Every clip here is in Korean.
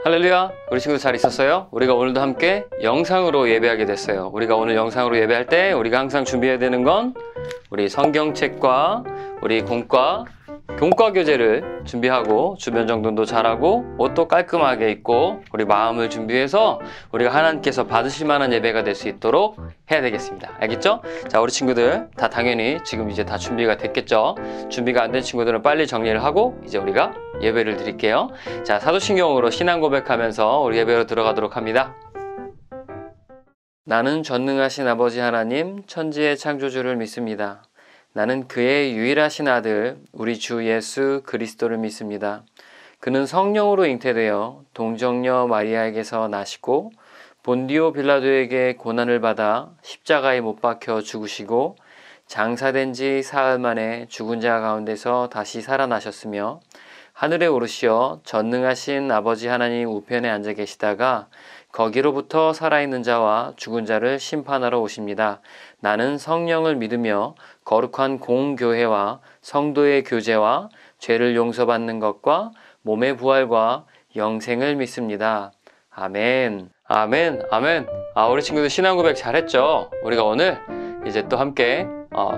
할렐루야, 우리 친구들 잘 있었어요? 우리가 오늘도 함께 영상으로 예배하게 됐어요. 우리가 오늘 영상으로 예배할 때 우리가 항상 준비해야 되는 건 우리 성경책과 우리 공과 교재를 준비하고 주변 정돈도 잘하고 옷도 깔끔하게 입고 우리 마음을 준비해서 우리가 하나님께서 받으실 만한 예배가 될 수 있도록 해야 되겠습니다. 알겠죠? 자, 우리 친구들 다 당연히 지금 이제 다 준비가 됐겠죠? 준비가 안 된 친구들은 빨리 정리를 하고 이제 우리가 예배를 드릴게요. 자, 사도신경으로 신앙 고백하면서 우리 예배로 들어가도록 합니다. 나는 전능하신 아버지 하나님, 천지의 창조주를 믿습니다. 나는 그의 유일하신 아들, 우리 주 예수 그리스도를 믿습니다. 그는 성령으로 잉태되어 동정녀 마리아에게서 나시고 본디오 빌라도에게 고난을 받아 십자가에 못 박혀 죽으시고 장사된 지 사흘 만에 죽은 자 가운데서 다시 살아나셨으며 하늘에 오르시어 전능하신 아버지 하나님 우편에 앉아 계시다가 거기로부터 살아있는 자와 죽은 자를 심판하러 오십니다. 나는 성령을 믿으며 거룩한 공교회와 성도의 교제와 죄를 용서받는 것과 몸의 부활과 영생을 믿습니다. 아멘. 아멘. 아멘. 우리 친구들 신앙 고백 잘했죠? 우리가 오늘 이제 또 함께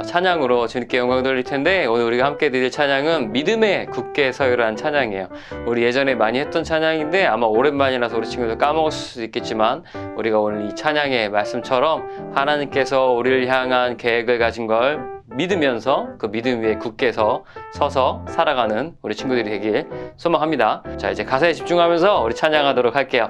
찬양으로 주님께 영광 돌릴 텐데, 오늘 우리가 함께 드릴 찬양은 믿음에 굳게 서요라는 찬양이에요. 우리 예전에 많이 했던 찬양인데 아마 오랜만이라서 우리 친구들 까먹었을 수도 있겠지만, 우리가 오늘 이 찬양의 말씀처럼 하나님께서 우리를 향한 계획을 가진 걸 믿으면서 그 믿음 위에 굳게 서서 살아가는 우리 친구들이 되길 소망합니다. 자, 이제 가사에 집중하면서 우리 찬양하도록 할게요.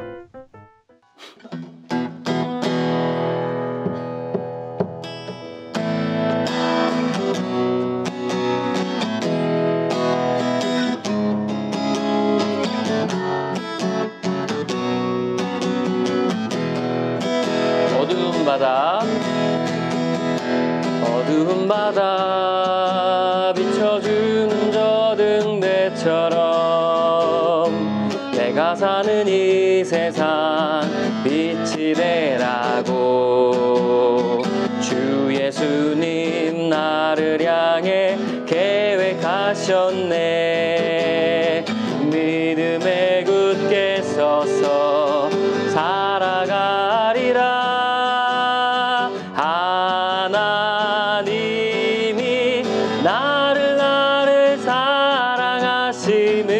어두운 바다 비춰주는 저 등대처럼 내가 사는 이 세상 빛이 되라고 주 예수님 나를 향해 계획하셨네. 믿음에 굳게 서서 살아가리라. 하나님이 나를 사랑하심을,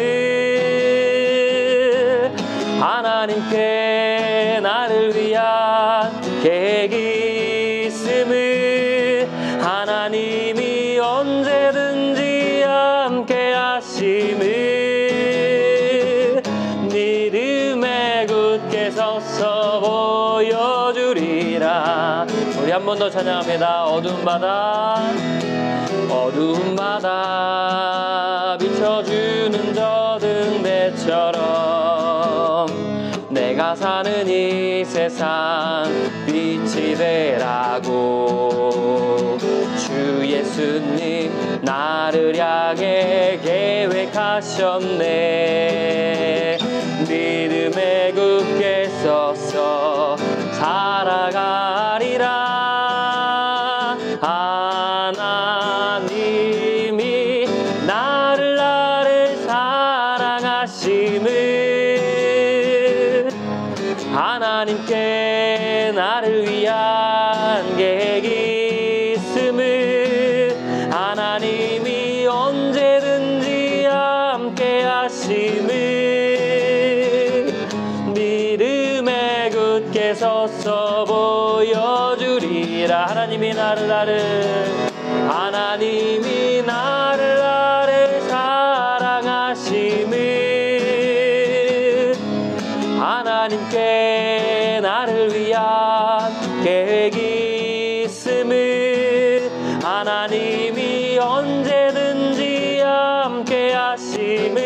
하나님께 나를 위한 계획이 있음을, 하나님이 언제든지 함께 하심을 믿음에 굳게 서서 보여주리라. 우리 한 번 더 찬양합니다. 어두운 바다 비춰주는 저 등대처럼 내가 사는 이 세상 빛이 되라고 주 예수님 나를 향해 계획하셨네. 믿음에 굳게 서서 살아가리라. 하나님이 나를 사랑하심을, 하나님께 나를 위한 계획이 있음을, 하나님이 언제든지 함께 하심을 믿음에 굳게 서서 보여주리라. 하나님이 나를 사랑하심을, 하나님께 나를 위한 계획이 있음을, 하나님이 언제든지 함께 하심을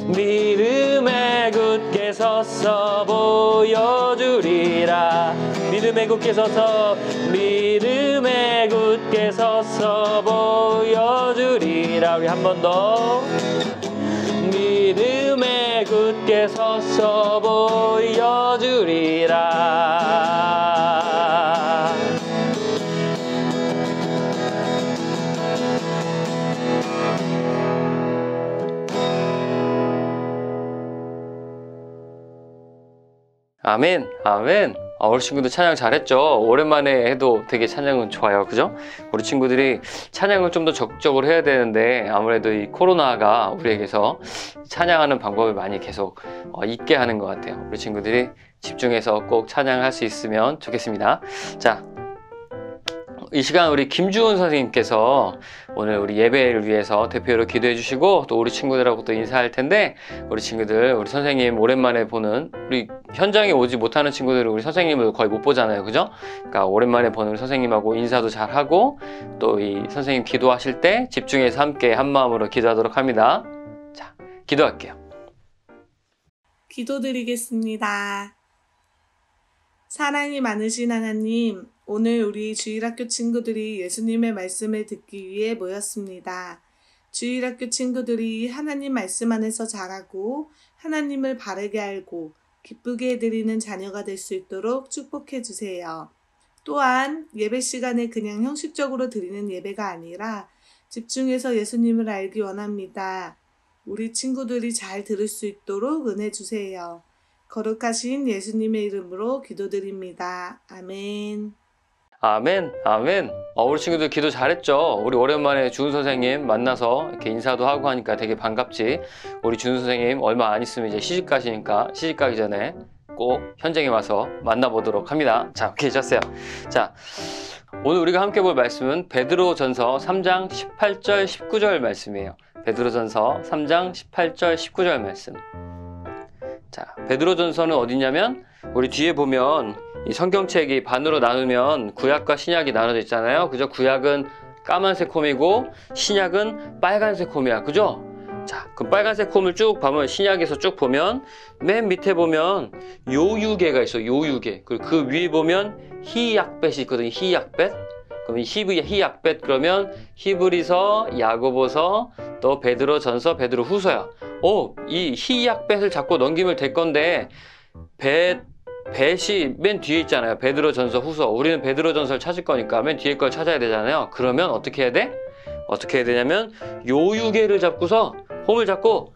믿음에 굳게 서서 보여주리라. 믿음에 굳게 서서 보여주리라. 우리 한 번 더. 믿음에 굳게 서서 보여주리라. 아멘, 아멘. 우리 친구들 찬양 잘했죠? 오랜만에 해도 되게 찬양은 좋아요. 그죠? 우리 친구들이 찬양을 좀 더 적극적으로 해야 되는데 아무래도 이 코로나가 우리에게서 찬양하는 방법을 많이 계속 잊게 하는 것 같아요. 우리 친구들이 집중해서 꼭 찬양할 수 있으면 좋겠습니다. 자, 이 시간 우리 김주훈 선생님께서 오늘 우리 예배를 위해서 대표로 기도해 주시고 또 우리 친구들하고 또 인사할 텐데, 우리 친구들, 우리 선생님 오랜만에 보는, 우리 현장에 오지 못하는 친구들은 우리 선생님을 거의 못 보잖아요. 그죠? 그러니까 오랜만에 보는 우리 선생님하고 인사도 잘 하고 또 이 선생님 기도하실 때 집중해서 함께 한 마음으로 기도하도록 합니다. 자, 기도할게요. 기도드리겠습니다. 사랑이 많으신 하나님, 오늘 우리 주일학교 친구들이 예수님의 말씀을 듣기 위해 모였습니다. 주일학교 친구들이 하나님 말씀 안에서 자라고 하나님을 바르게 알고 기쁘게 해드리는 자녀가 될 수 있도록 축복해 주세요. 또한 예배 시간에 그냥 형식적으로 드리는 예배가 아니라 집중해서 예수님을 알기 원합니다. 우리 친구들이 잘 들을 수 있도록 은혜 주세요. 거룩하신 예수님의 이름으로 기도드립니다. 아멘. 아멘, 아멘. 우리 친구들 기도 잘했죠? 우리 오랜만에 주은 선생님 만나서 이렇게 인사도 하고 하니까 되게 반갑지? 우리 주은 선생님 얼마 안 있으면 이제 시집 가시니까 시집 가기 전에 꼭 현장에 와서 만나보도록 합니다. 자, 오케이, 좋았어요. 자, 오늘 우리가 함께 볼 말씀은 베드로전서 3장 18절 19절 말씀이에요. 베드로전서 3장 18절 19절 말씀. 자, 베드로전서는 어디냐면 우리 뒤에 보면 이 성경책이 반으로 나누면 구약과 신약이 나눠져 있잖아요. 그죠? 구약은 까만색 홈이고 신약은 빨간색 홈이야. 그죠? 자, 그럼 빨간색 홈을 쭉 보면, 신약에서 쭉 보면 맨 밑에 보면 요유계가 있어. 요유계. 그리고 그 위에 보면 히약벳이 있거든요. 히약벳. 그럼 이 히약벳 그러면 히브리서, 야고보서, 또 베드로전서, 베드로후서야. 이 히약벳을 잡고 넘기면 될 건데 벳이 맨 뒤에 있잖아요. 베드로전서, 후서. 우리는 베드로전서를 찾을 거니까 맨 뒤에 걸 찾아야 되잖아요. 그러면 어떻게 해야 돼? 어떻게 해야 되냐면 요유계를 잡고서 홈을 잡고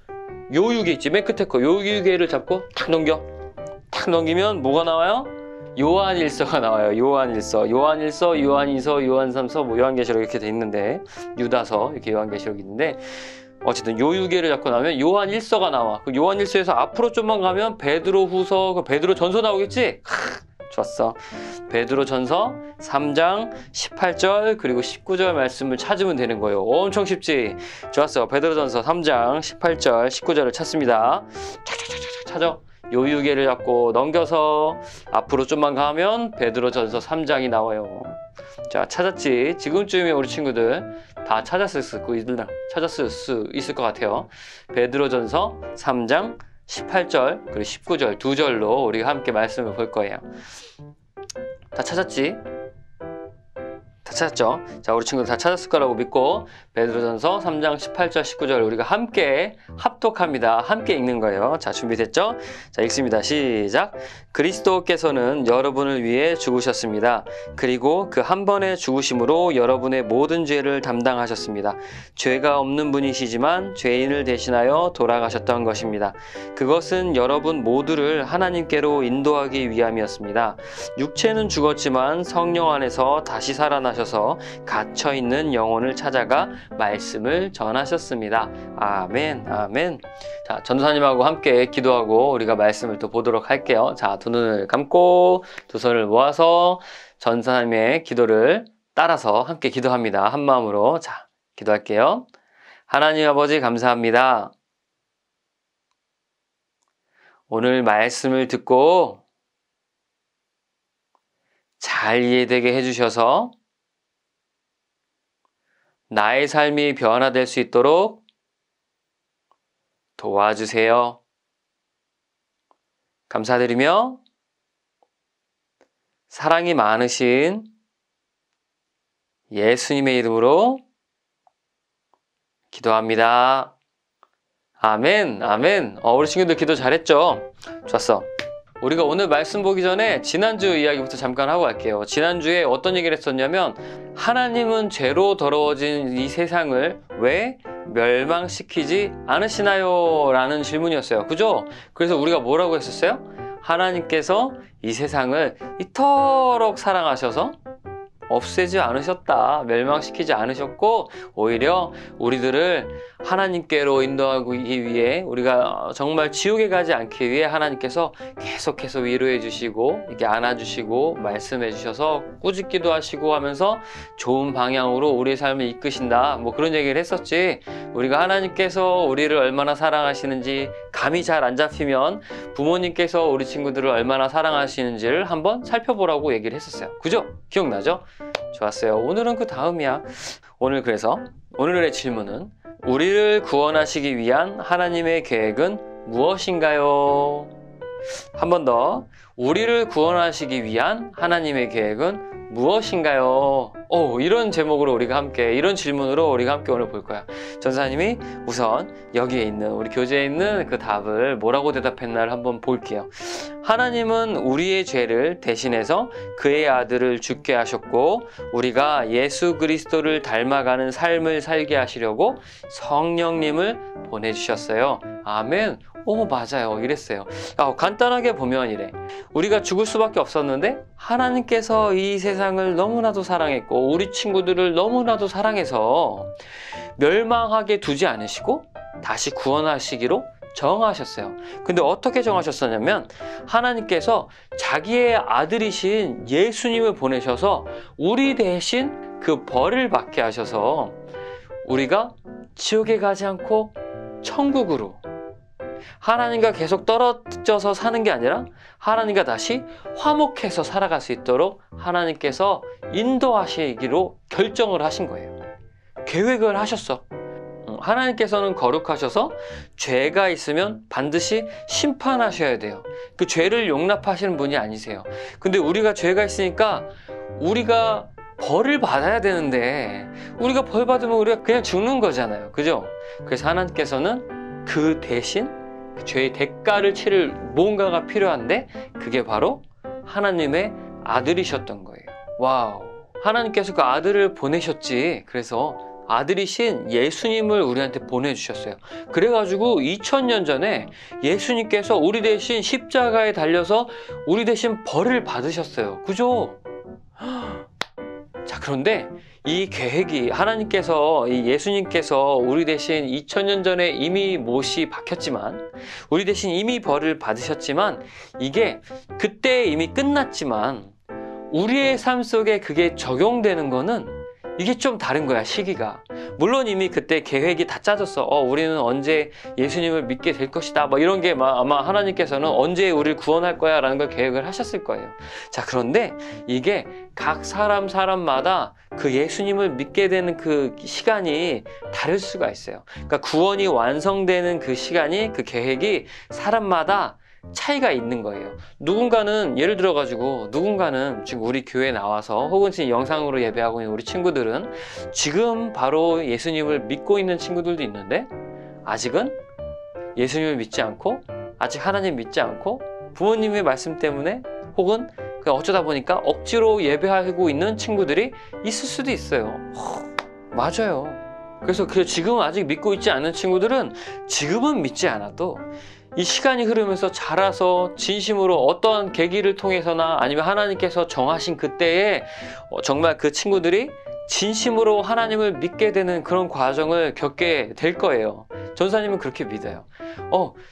요유계 있지, 맨 끝에 거 요유계를 잡고 탁 넘겨. 탁 넘기면 뭐가 나와요? 요한일서가 나와요. 요한일서, 요한이서, 요한삼서, 뭐 요한계시록 이렇게 돼 있는데, 유다서 이렇게 요한계시록이 있는데, 어쨌든 요유계를 잡고 나면 요한일서가 나와. 그 요한일서에서 앞으로 좀만 가면 베드로후서, 베드로전서 나오겠지? 좋았어. 베드로전서 3장 18절 그리고 19절 말씀을 찾으면 되는 거예요. 엄청 쉽지? 좋았어. 베드로전서 3장 18절 19절을 찾습니다. 착착착착 찾아. 요유계를 잡고 넘겨서 앞으로 좀만 가면 베드로전서 3장이 나와요. 자, 찾았지? 지금쯤이면 우리 친구들 다 찾았을 수 있을 것 같아요. 베드로전서 3장 18절 그리고 19절 두 절로 우리가 함께 말씀을 볼 거예요. 다 찾았지? 다 찾았죠? 자, 우리 친구들 다 찾았을 거라고 믿고 베드로전서 3장 18절 19절 우리가 함께 합독합니다. 함께 읽는 거예요. 자, 준비됐죠? 자, 읽습니다. 시작. 그리스도께서는 여러분을 위해 죽으셨습니다. 그리고 그 한 번의 죽으심으로 여러분의 모든 죄를 담당하셨습니다. 죄가 없는 분이시지만 죄인을 대신하여 돌아가셨던 것입니다. 그것은 여러분 모두를 하나님께로 인도하기 위함이었습니다. 육체는 죽었지만 성령 안에서 다시 살아나셔서 갇혀있는 영혼을 찾아가 말씀을 전하셨습니다. 아멘, 아멘. 자, 전도사님하고 함께 기도하고 우리가 말씀을 또 보도록 할게요. 자, 두 눈을 감고 두 손을 모아서 전도사님의 기도를 따라서 함께 기도합니다. 한 마음으로. 자, 기도할게요. 하나님 아버지 감사합니다. 오늘 말씀을 듣고 잘 이해되게 해주셔서 나의 삶이 변화될 수 있도록 도와주세요. 감사드리며 사랑이 많으신 예수님의 이름으로 기도합니다. 아멘, 아멘. 우리 친구들 기도 잘했죠? 좋았어. 우리가 오늘 말씀 보기 전에 지난주 이야기부터 잠깐 하고 갈게요. 지난주에 어떤 얘기를 했었냐면 하나님은 죄로 더러워진 이 세상을 왜 멸망시키지 않으시나요? 라는 질문이었어요. 그죠? 그래서 우리가 뭐라고 했었어요? 하나님께서 이 세상을 이토록 사랑하셔서 없애지 않으셨다. 멸망시키지 않으셨고 오히려 우리들을 하나님께로 인도하기 위해 우리가 정말 지옥에 가지 않기 위해 하나님께서 계속해서 위로해 주시고 이렇게 안아주시고 말씀해 주셔서 꾸짖기도 하시고 하면서 좋은 방향으로 우리의 삶을 이끄신다. 뭐 그런 얘기를 했었지. 우리가 하나님께서 우리를 얼마나 사랑하시는지 감이 잘 안 잡히면 부모님께서 우리 친구들을 얼마나 사랑하시는지를 한번 살펴보라고 얘기를 했었어요. 그죠? 기억나죠? 좋았어요. 오늘은 그 다음이야. 그래서 오늘의 질문은 우리를 구원하시기 위한 하나님의 계획은 무엇인가요? 한 번 더. 우리를 구원하시기 위한 하나님의 계획은 무엇인가요? 이런 제목으로 우리가 함께, 이런 질문으로 우리가 함께 오늘 볼 거야. 전사님이 우선 여기에 있는, 우리 교재에 있는 그 답을 뭐라고 대답했나를 한번 볼게요. 하나님은 우리의 죄를 대신해서 그의 아들을 죽게 하셨고, 우리가 예수 그리스도를 닮아가는 삶을 살게 하시려고 성령님을 보내주셨어요. 아멘. 맞아요. 이랬어요. 간단하게 보면 이래. 우리가 죽을 수밖에 없었는데 하나님께서 이 세상을 너무나도 사랑했고 우리 친구들을 너무나도 사랑해서 멸망하게 두지 않으시고 다시 구원하시기로 정하셨어요. 근데 어떻게 정하셨었냐면 하나님께서 자기의 아들이신 예수님을 보내셔서 우리 대신 그 벌을 받게 하셔서 우리가 지옥에 가지 않고 천국으로, 하나님과 계속 떨어져서 사는 게 아니라 하나님과 다시 화목해서 살아갈 수 있도록 하나님께서 인도하시기로 결정을 하신 거예요. 계획을 하셨어. 하나님께서는 거룩하셔서 죄가 있으면 반드시 심판하셔야 돼요. 그 죄를 용납하시는 분이 아니세요. 근데 우리가 죄가 있으니까 우리가 벌을 받아야 되는데 우리가 벌 받으면 우리가 그냥 죽는 거잖아요. 그죠? 그래서 하나님께서는 그 대신 죄의 대가를 치를 뭔가가 필요한데 그게 바로 하나님의 아들이셨던 거예요. 와우. 하나님께서 그 아들을 보내셨지. 그래서 아들이신 예수님을 우리한테 보내주셨어요. 그래가지고 2000년 전에 예수님께서 우리 대신 십자가에 달려서 우리 대신 벌을 받으셨어요. 그죠? 자, 그런데 이 계획이 하나님께서, 이 예수님께서 우리 대신 2000년 전에 이미 못이 박혔지만, 우리 대신 이미 벌을 받으셨지만, 이게 그때 이미 끝났지만, 우리의 삶 속에 그게 적용되는 거는 이게 좀 다른 거야, 시기가. 물론 이미 그때 계획이 다 짜졌어. 우리는 언제 예수님을 믿게 될 것이다. 이런 게 아마 하나님께서는 언제 우리를 구원할 거야 라는 걸 계획을 하셨을 거예요. 자, 그런데 이게 각 사람마다 그 예수님을 믿게 되는 그 시간이 다를 수가 있어요. 그러니까 구원이 완성되는 그 시간이, 그 계획이 사람마다 차이가 있는 거예요. 누군가는 예를 들어가지고 누군가는 지금 우리 교회에 나와서 혹은 지금 영상으로 예배하고 있는 우리 친구들은 지금 바로 예수님을 믿고 있는 친구들도 있는데 아직은 예수님을 믿지 않고 아직 하나님 믿지 않고 부모님의 말씀 때문에 혹은 어쩌다 보니까 억지로 예배하고 있는 친구들이 있을 수도 있어요. 맞아요. 그래서 지금 아직 믿고 있지 않은 친구들은 지금은 믿지 않아도 이 시간이 흐르면서 자라서 진심으로 어떠한 계기를 통해서나 아니면 하나님께서 정하신 그때에 정말 그 친구들이 진심으로 하나님을 믿게 되는 그런 과정을 겪게 될 거예요. 전도사님은 그렇게 믿어요.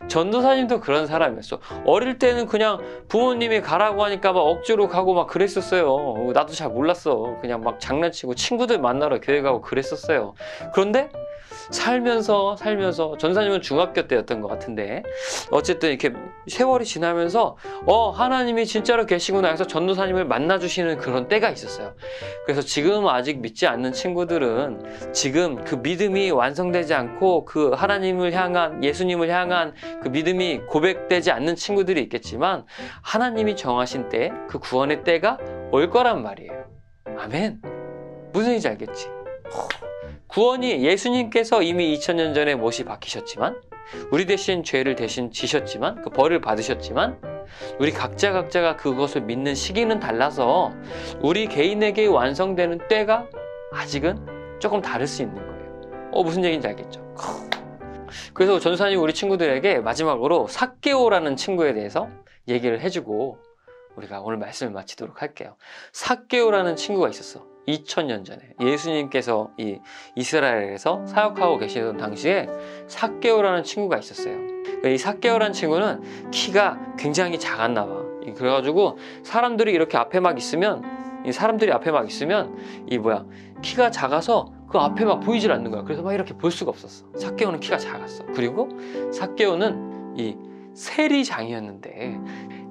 전도사님도 그런 사람이었어. 어릴 때는 그냥 부모님이 가라고 하니까 막 억지로 가고 막 그랬었어요. 나도 잘 몰랐어. 그냥 막 장난치고 친구들 만나러 교회 가고 그랬었어요. 그런데 살면서 전사님은 중학교 때였던 것 같은데 어쨌든 이렇게 세월이 지나면서 하나님이 진짜로 계시구나 해서 전도사님을 만나주시는 그런 때가 있었어요. 그래서 지금 아직 믿지 않는 친구들은 지금 그 믿음이 완성되지 않고 그 하나님을 향한, 예수님을 향한 그 믿음이 고백되지 않는 친구들이 있겠지만 하나님이 정하신 때, 그 구원의 때가 올 거란 말이에요. 아멘. 무슨 얘기인지 알겠지? 구원이 예수님께서 이미 2000년 전에 못이 박히셨지만 우리 대신 죄를 대신 지셨지만 그 벌을 받으셨지만 우리 각자가 그것을 믿는 시기는 달라서 우리 개인에게 완성되는 때가 아직은 조금 다를 수 있는 거예요. 무슨 얘기인지 알겠죠? 그래서 전도사님 우리 친구들에게 마지막으로 삭개오라는 친구에 대해서 얘기를 해주고 우리가 오늘 말씀을 마치도록 할게요. 삭개오라는 친구가 있었어. 2000년 전에 예수님께서 이 이스라엘에서 사역하고 계시던 당시에 삭개오라는 친구가 있었어요. 이 삭개오라는 친구는 키가 굉장히 작았나 봐. 그래가지고 사람들이 이렇게 앞에 막 있으면 키가 작아서 그 앞에 막 보이질 않는 거야. 그래서 막 이렇게 볼 수가 없었어. 삭개오는 키가 작았어. 그리고 삭개오는 이 세리장이었는데,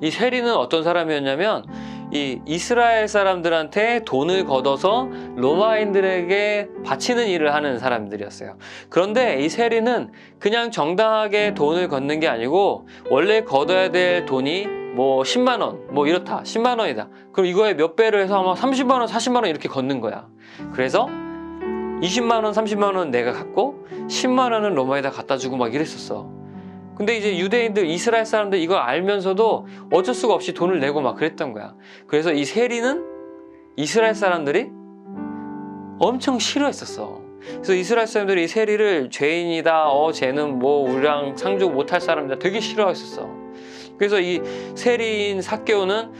이 세리는 어떤 사람이었냐면 이 이스라엘 사람들한테 돈을 걷어서 로마인들에게 바치는 일을 하는 사람들이었어요. 그런데 이 세리는 그냥 정당하게 돈을 걷는 게 아니고 원래 걷어야 될 돈이 뭐 10만 원, 뭐 이렇다. 10만 원이다. 그럼 이거에 몇 배를 해서 아마 30만 원, 40만 원 이렇게 걷는 거야. 그래서 20만 원, 30만 원 내가 갖고 10만 원은 로마에다 갖다 주고 막 이랬었어. 근데 이제 유대인들, 이스라엘 사람들 이걸 알면서도 어쩔 수가 없이 돈을 내고 막 그랬던 거야. 그래서 이 세리는 이스라엘 사람들이 엄청 싫어했었어. 그래서 이스라엘 사람들이 이 세리를 죄인이다, 쟤는 뭐 우리랑 상종 못할 사람이다 되게 싫어했었어. 그래서 이 세리인 삭개오는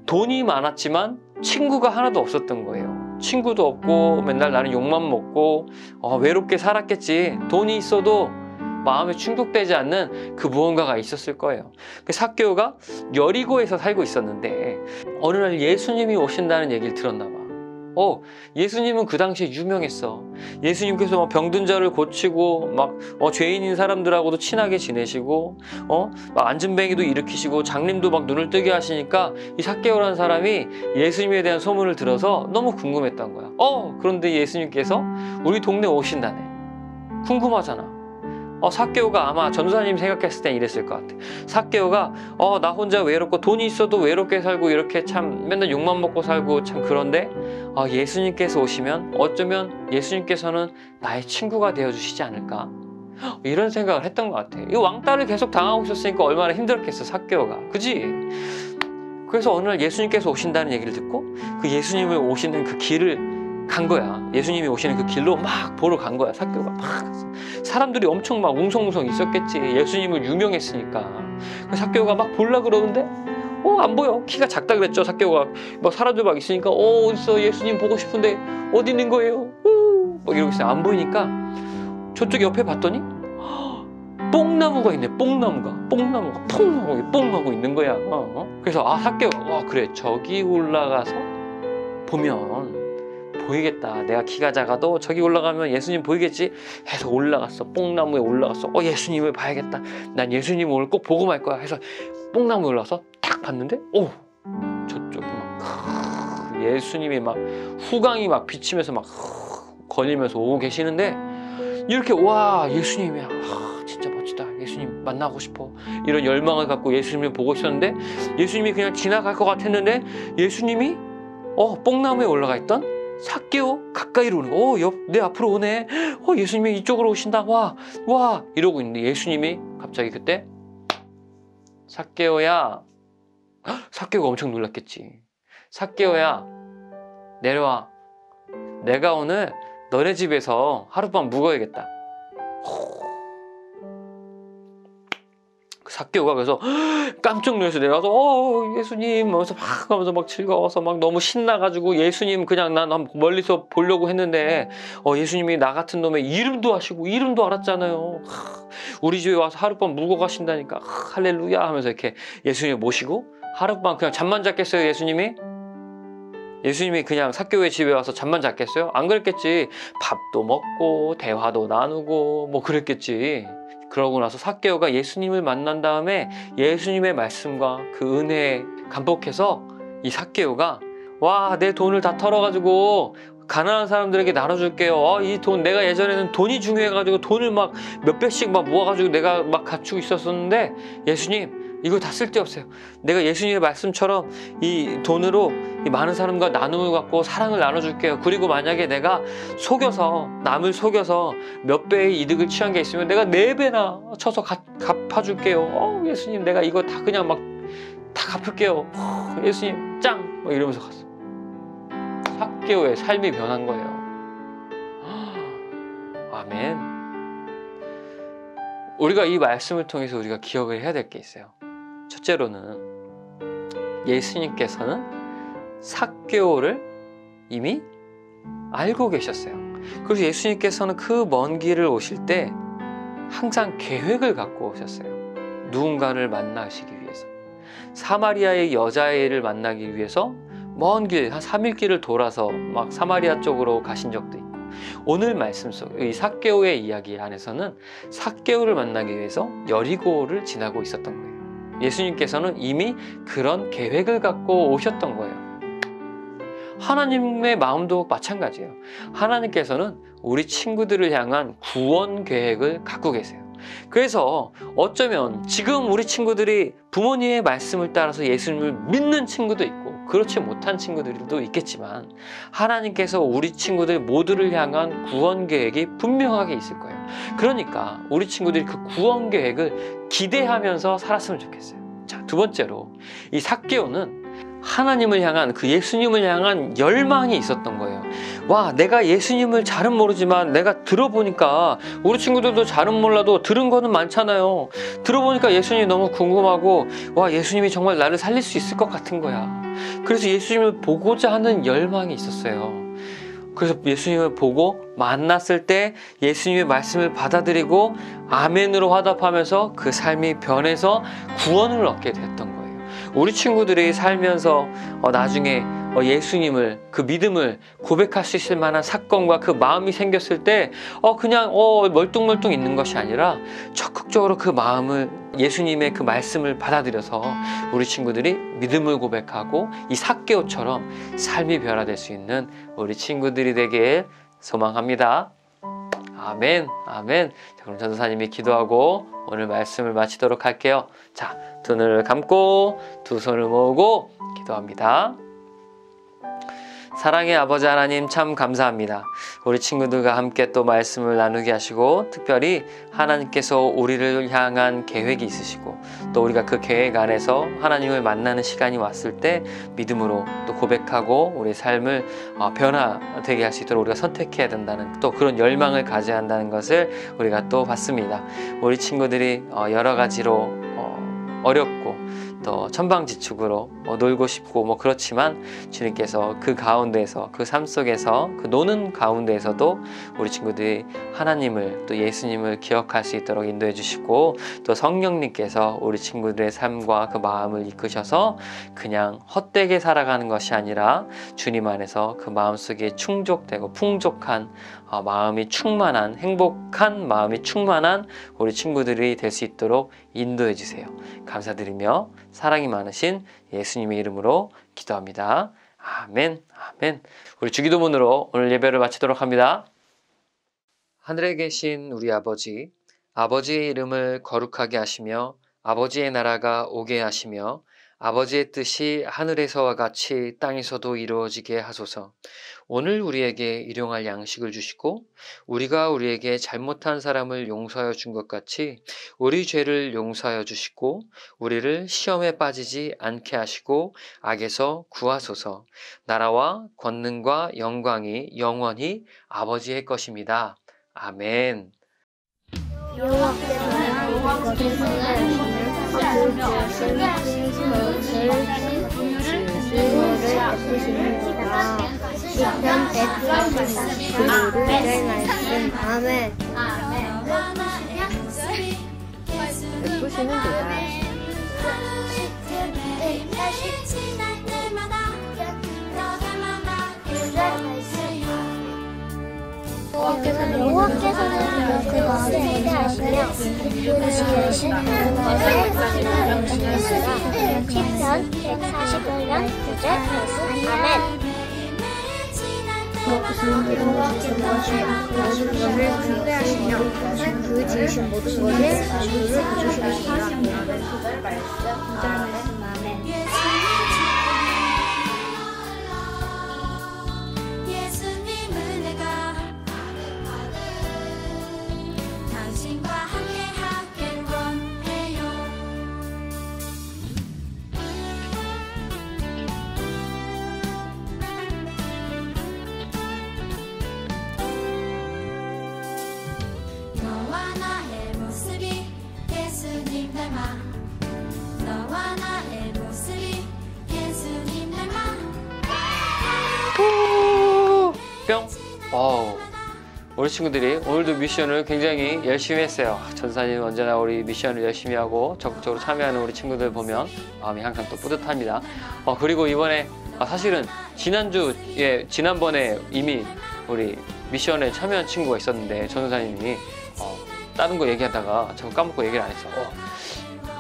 돈이 많았지만 친구가 하나도 없었던 거예요. 친구도 없고 맨날 나는 욕만 먹고 외롭게 살았겠지. 돈이 있어도 마음에 충족되지 않는 그 무언가가 있었을 거예요. 삭개오가 여리고에서 살고 있었는데 어느 날 예수님이 오신다는 얘기를 들었나 봐. 예수님은 그 당시에 유명했어. 예수님께서 막 병든 자를 고치고 막 죄인인 사람들하고도 친하게 지내시고 막 앉은뱅이도 일으키시고 장님도 막 눈을 뜨게 하시니까 이 삭개오라는 사람이 예수님에 대한 소문을 들어서 너무 궁금했던 거야. 그런데 예수님께서 우리 동네 오신다네. 궁금하잖아. 삭개오가 아마 전도사님 생각했을 땐 이랬을 것 같아. 삭개오가 나 혼자 외롭고 돈이 있어도 외롭게 살고 이렇게 참 맨날 욕만 먹고 살고 참 그런데 예수님께서 오시면 어쩌면 예수님께서는 나의 친구가 되어주시지 않을까? 이런 생각을 했던 것 같아. 이 왕따를 계속 당하고 있었으니까 얼마나 힘들었겠어, 삭개오가. 그지? 그래서 어느 날 예수님께서 오신다는 얘기를 듣고 그 예수님을 오시는 그 길을 간 거야. 예수님이 오시는 그 길로 막 보러 간 거야. 삭개오가 막 갔어. 사람들이 엄청 막 웅성웅성 있었겠지. 예수님을 유명했으니까. 삭개오가 막 보려 그러는데 안 보여. 키가 작다 그랬죠. 삭개오가 막 사람들 막 있으니까 어딨어 예수님 보고 싶은데 어디 있는 거예요? 막 이러고 있어요. 안 보이니까 저쪽 옆에 봤더니 뽕나무가 있네. 뽕나무가 퐁 하고 있는 거야. 그래서 삭개오가 그래 저기 올라가서 보면 보이겠다. 내가 키가 작아도 저기 올라가면 예수님 보이겠지? 해서 올라갔어. 뽕나무에 올라갔어. 예수님을 봐야겠다. 난 예수님 오늘 꼭 보고 말 거야. 해서 뽕나무에 올라가서 딱 봤는데 저쪽이 막 예수님이 막 후광이 막 비치면서 막 거닐면서 오고 계시는데 이렇게 와 예수님이야. 진짜 멋지다. 예수님 만나고 싶어. 이런 열망을 갖고 예수님을 보고 있었는데 예수님이 그냥 지나갈 것 같았는데 예수님이 뽕나무에 올라가 있던 삭개오 가까이로 오는 거. 내 앞으로 오네. 예수님이 이쪽으로 오신다. 와 이러고 있는데 예수님이 갑자기 그때 삭개오야. 삭개오가 엄청 놀랐겠지. 삭개오야 내려와. 내가 오늘 너네 집에서 하룻밤 묵어야겠다. 삭개오가 그래서 깜짝 놀라서 내려가서 예수님 하면서 막 즐거워서 막 너무 신나가지고 예수님 그냥 난 멀리서 보려고 했는데 예수님이 나 같은 놈의 이름도 아시고 이름도 알았잖아요. 우리 집에 와서 하룻밤 묵어 가신다니까 할렐루야 하면서 이렇게 예수님 모시고 하룻밤 그냥 잠만 잤겠어요? 예수님이 그냥 삭개오의 집에 와서 잠만 잤겠어요? 안 그랬겠지. 밥도 먹고 대화도 나누고 뭐 그랬겠지. 그러고 나서 삭개오가 예수님을 만난 다음에 예수님의 말씀과 그 은혜에 감복해서 이 삭개오가 내 돈을 다 털어가지고 가난한 사람들에게 나눠줄게요. 이 돈 내가 예전에는 돈이 중요해가지고 돈을 막 몇 배씩 막 모아가지고 내가 막 갖추고 있었었는데 예수님 이거 다 쓸데없어요. 내가 예수님의 말씀처럼 이 돈으로 이 많은 사람과 나눔을 갖고 사랑을 나눠줄게요. 그리고 만약에 내가 남을 속여서 몇 배의 이득을 취한 게 있으면 내가 4배나 쳐서 갚아줄게요. 예수님 내가 이거 다 그냥 막 다 갚을게요. 예수님 짱! 막 이러면서 갔어. 삭개오의 삶이 변한 거예요. 아멘. 우리가 이 말씀을 통해서 우리가 기억을 해야 될 게 있어요. 첫째로는 예수님께서는 삭개오를 이미 알고 계셨어요. 그래서 예수님께서는 그 먼 길을 오실 때 항상 계획을 갖고 오셨어요. 누군가를 만나시기 위해서. 사마리아의 여자애를 만나기 위해서 먼 길, 한 3일 길을 돌아서 막 사마리아 쪽으로 가신 적도 있고, 오늘 말씀 속 이 삭개오의 이야기 안에서는 삭개오를 만나기 위해서 여리고를 지나고 있었던 거예요. 예수님께서는 이미 그런 계획을 갖고 오셨던 거예요. 하나님의 마음도 마찬가지예요. 하나님께서는 우리 친구들을 향한 구원 계획을 갖고 계세요. 그래서 어쩌면 지금 우리 친구들이 부모님의 말씀을 따라서 예수님을 믿는 친구도 있고 그렇지 못한 친구들도 있겠지만, 하나님께서 우리 친구들 모두를 향한 구원 계획이 분명하게 있을 거예요. 그러니까 우리 친구들이 그 구원 계획을 기대하면서 살았으면 좋겠어요. 자, 두 번째로 이 삭개오는 하나님을 향한, 그 예수님을 향한 열망이 있었던 거예요. 와, 내가 예수님을 잘은 모르지만 내가 들어보니까, 우리 친구들도 잘은 몰라도 들은 거는 많잖아요. 들어보니까 예수님이 너무 궁금하고, 와, 예수님이 정말 나를 살릴 수 있을 것 같은 거야. 그래서 예수님을 보고자 하는 열망이 있었어요. 그래서 예수님을 보고 만났을 때 예수님의 말씀을 받아들이고 아멘으로 화답하면서 그 삶이 변해서 구원을 얻게 됐던 거예요. 우리 친구들이 살면서 나중에 예수님을, 그 믿음을 고백할 수 있을 만한 사건과 그 마음이 생겼을 때 그냥 멀뚱멀뚱 있는 것이 아니라 적극적으로 그 마음을, 예수님의 그 말씀을 받아들여서 우리 친구들이 믿음을 고백하고 이 삭개오처럼 삶이 변화될 수 있는 우리 친구들이 되길 소망합니다. 아멘, 아멘. 자, 그럼 전도사님이 기도하고 오늘 말씀을 마치도록 할게요. 자, 두 눈을 감고 두 손을 모으고 기도합니다. 사랑의 아버지 하나님, 참 감사합니다. 우리 친구들과 함께 또 말씀을 나누게 하시고, 특별히 하나님께서 우리를 향한 계획이 있으시고, 또 우리가 그 계획 안에서 하나님을 만나는 시간이 왔을 때 믿음으로 또 고백하고 우리 삶을 변화되게 할 수 있도록 우리가 선택해야 된다는, 또 그런 열망을 가져야 한다는 것을 우리가 또 봤습니다. 우리 친구들이 여러 가지로 어렵고 또 천방지축으로 놀고 싶고 그렇지만, 주님께서 그 가운데에서, 그 삶 속에서, 그 노는 가운데에서도 우리 친구들이 하나님을, 또 예수님을 기억할 수 있도록 인도해 주시고, 또 성령님께서 우리 친구들의 삶과 그 마음을 이끄셔서 그냥 헛되게 살아가는 것이 아니라 주님 안에서 그 마음속에 충족되고 풍족한 마음이 충만한, 행복한 마음이 충만한 우리 친구들이 될 수 있도록 인도해 주세요. 감사드리며 사랑이 많으신 예수님의 이름으로 기도합니다. 아멘, 아멘. 우리 주기도문으로 오늘 예배를 마치도록 합니다. 하늘에 계신 우리 아버지, 아버지의 이름을 거룩하게 하시며 아버지의 나라가 오게 하시며 아버지의 뜻이 하늘에서와 같이 땅에서도 이루어지게 하소서. 오늘 우리에게 일용할 양식을 주시고, 우리가 우리에게 잘못한 사람을 용서하여 준 것 같이 우리 죄를 용서하여 주시고, 우리를 시험에 빠지지 않게 하시고 악에서 구하소서. 나라와 권능과 영광이 영원히 아버지의 것입니다. 아멘. 예쁘시는 도다. 여호와께서는 그 마음을 세대하시며 그것이 열심히하는 것을 열심히하시라. 시편 141년 9절 아멘. 여호와께서는 너를 상대하시며 그 지으신 모든 것을 주를 주시리라. 아멘. 너와 나의 모습이 우리 친구들이 오늘도 미션을 굉장히 열심히 했어요. 전사님 언제나 우리 미션을 열심히 하고 적극적으로 참여하는 우리 친구들 보면 마음이 항상 또 뿌듯합니다. 그리고 이번에 사실은 지난번에 이미 우리 미션에 참여한 친구가 있었는데 전사님이 다른 거 얘기하다가 자꾸 까먹고 얘기를 안 했어.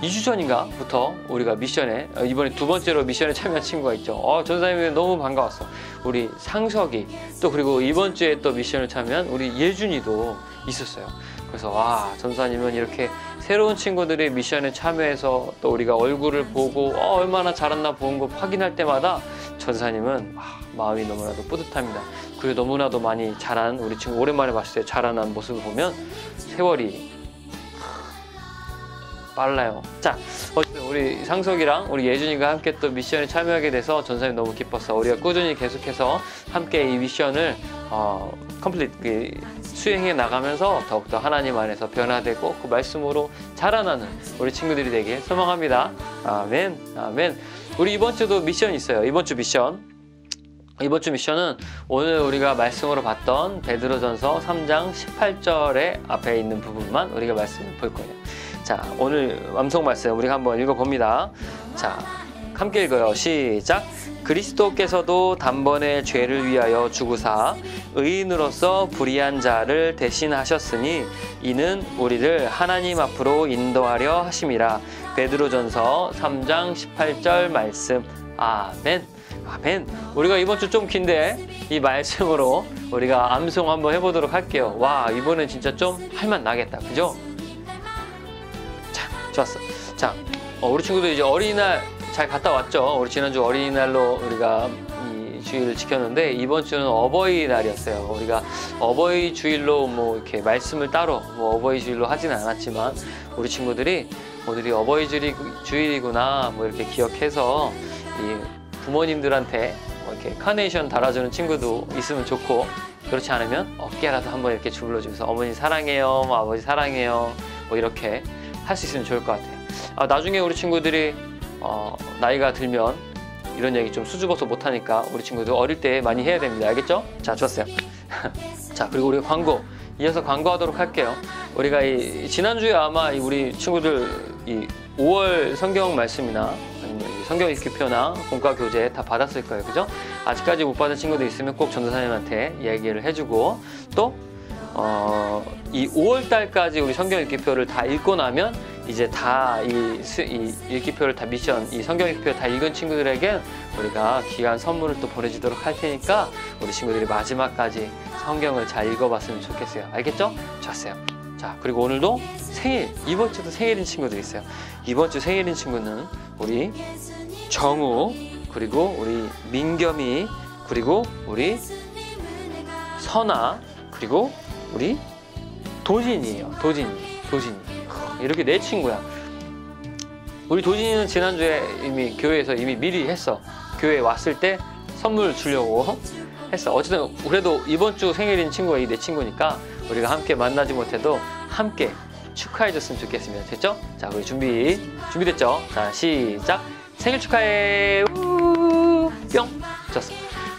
2주 전인가부터 우리가 미션에 이번에 두 번째로 미션에 참여한 친구가 있죠. 전사님이 너무 반가웠어. 우리 상석이 또 그리고 이번 주에 또 미션을 참여한 우리 예준이도 있었어요. 그래서 전사님은 이렇게 새로운 친구들이 미션에 참여해서 또 우리가 얼굴을 보고 얼마나 잘했나 보는 거 확인할 때마다 전사님은 마음이 너무나도 뿌듯합니다. 그리고 너무나도 많이 자란 우리 친구 오랜만에 봤을 때 자라난 모습을 보면 세월이 빨라요. 자, 우리 상석이랑 우리 예준이가 함께 또 미션에 참여하게 돼서 전사님 너무 기뻤어. 우리가 꾸준히 계속해서 함께 이 미션을 수행해 나가면서 더욱더 하나님 안에서 변화되고 그 말씀으로 자라나는 우리 친구들이 되길 소망합니다. 아멘, 아멘. 우리 이번 주도 미션이 있어요. 이번 주 미션은 오늘 우리가 말씀으로 봤던 베드로전서 3장 18절의 앞에 있는 부분만 우리가 말씀을 볼 거예요. 자, 오늘 암송 말씀 우리가 한번 읽어봅니다. 자, 함께 읽어요. 시작. 그리스도께서도 단번에 죄를 위하여 죽으사 의인으로서 불의한 자를 대신하셨으니 이는 우리를 하나님 앞으로 인도하려 하심이라. 베드로전서 3장 18절 말씀. 아멘. 아멘. 우리가 이번 주 좀 긴데 이 말씀으로 우리가 암송 한번 해보도록 할게요. 이번엔 진짜 좀 할만 나겠다. 그죠? 자, 좋았어. 자, 우리 친구들 이제 어린이날 잘 갔다 왔죠? 우리 지난주 어린이날로 우리가 이 주일을 지켰는데 이번 주는 어버이날이었어요. 우리가 어버이 주일로 이렇게 말씀을 따로 어버이 주일로 하지는 않았지만 우리 친구들이 오늘이 어버이 주일이구나 이렇게 기억해서 이 부모님들한테 이렇게 카네이션 달아주는 친구도 있으면 좋고 그렇지 않으면 어깨라도 한번 이렇게 주물러주면서 어머니 사랑해요, 아버지 사랑해요 이렇게 할 수 있으면 좋을 것 같아요. 나중에 우리 친구들이 나이가 들면 이런 얘기 좀 수줍어서 못하니까 우리 친구들 어릴 때 많이 해야 됩니다. 알겠죠? 자, 좋았어요. 자, 그리고 우리 이어서 광고하도록 할게요. 우리가 지난주에 아마 우리 친구들 5월 성경 말씀이나 아니면 성경 읽기표나 공과 교재 다 받았을 거예요. 그죠? 아직까지 못 받은 친구들 있으면 꼭 전도사님한테 얘기를 해주고 또 이 5월 달까지 우리 성경 읽기표를 다 읽고 나면 이제 다 이 읽기표를 다 이 성경 읽기표를 다 읽은 친구들에게 우리가 귀한 선물을 또 보내주도록 할 테니까 우리 친구들이 마지막까지 성경을 잘 읽어봤으면 좋겠어요. 알겠죠? 좋았어요. 자, 그리고 오늘도 이번 주도 생일인 친구들이 있어요. 이번 주 생일인 친구는 우리 정우, 그리고 우리 민겸이, 그리고 우리 선아, 그리고 우리 도진이에요. 도진이. 이렇게 4친구야. 우리 도진이는 지난주에 이미 교회에서 미리 했어. 교회에 왔을 때 선물 주려고 했어. 어쨌든 그래도 이번 주 생일인 친구가 이 4친구니까 우리가 함께 만나지 못해도 함께 축하해줬으면 좋겠습니다. 됐죠? 자, 우리 준비됐죠? 자, 시작. 생일 축하해. 뿅. 좋았어.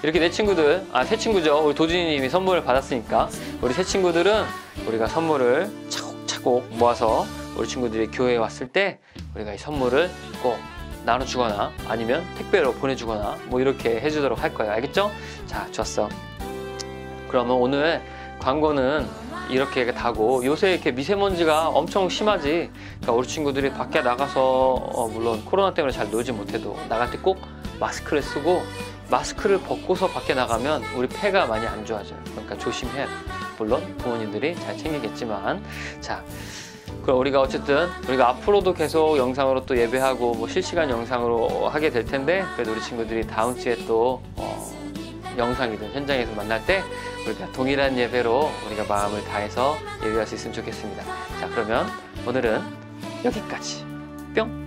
이렇게 4친구들, 3친구죠. 우리 도진이님이 선물을 받았으니까 우리 3친구들은 우리가 선물을 차곡차곡 모아서 우리 친구들이 교회에 왔을 때 우리가 이 선물을 꼭 나눠주거나 아니면 택배로 보내주거나 이렇게 해주도록 할 거예요. 알겠죠? 자, 좋았어. 그러면 오늘 광고는 이렇게 다고, 요새 이렇게 미세먼지가 엄청 심하지. 그러니까 우리 친구들이 밖에 나가서 물론 코로나 때문에 잘 놀지 못해도 나갈 때 꼭 마스크를 쓰고, 마스크를 벗고서 밖에 나가면 우리 폐가 많이 안 좋아져요. 그러니까 조심해야 돼. 물론 부모님들이 잘 챙기겠지만. 자, 그럼 우리가 어쨌든 우리가 앞으로도 계속 영상으로 또 예배하고 실시간 영상으로 하게 될 텐데, 그래도 우리 친구들이 다음 주에 또 영상이든 현장에서 만날 때 우리가 동일한 예배로 우리가 마음을 다해서 예배할 수 있으면 좋겠습니다. 자, 그러면 오늘은 여기까지. 뿅!